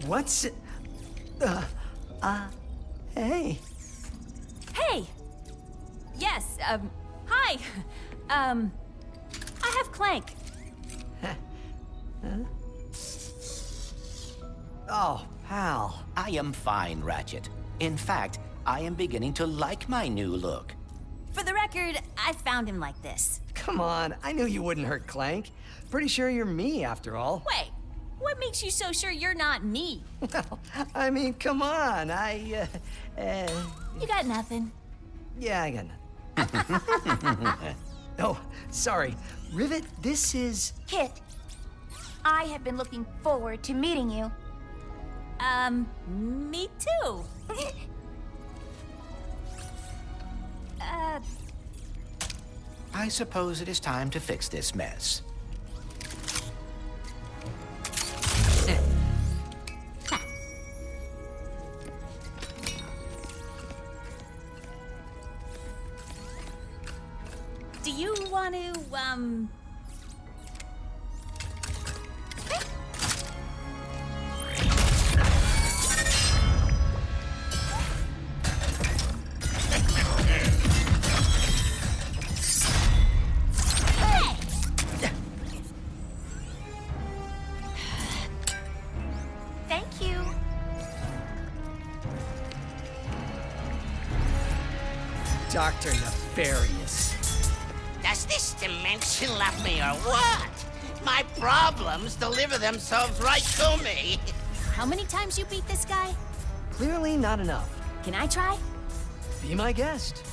What's... hey. Hey! Yes, hi. I have Clank. Oh, pal. I am fine, Ratchet. In fact, I am beginning to like my new look. For the record, I found him like this. Come on, I knew you wouldn't hurt Clank. Pretty sure you're me, after all. Wait, what makes you so sure you're not me? Well, I mean, come on, You got nothing. Yeah, I got nothing. Oh, sorry. Rivet, this is... Kit, I have been looking forward to meeting you. Me too. I suppose it is time to fix this mess. Do you want to, Thank you. Dr. Nefarious. Does this dimension love me or what? My problems deliver themselves right to me. How many times you beat this guy? Clearly not enough. Can I try? Be my guest.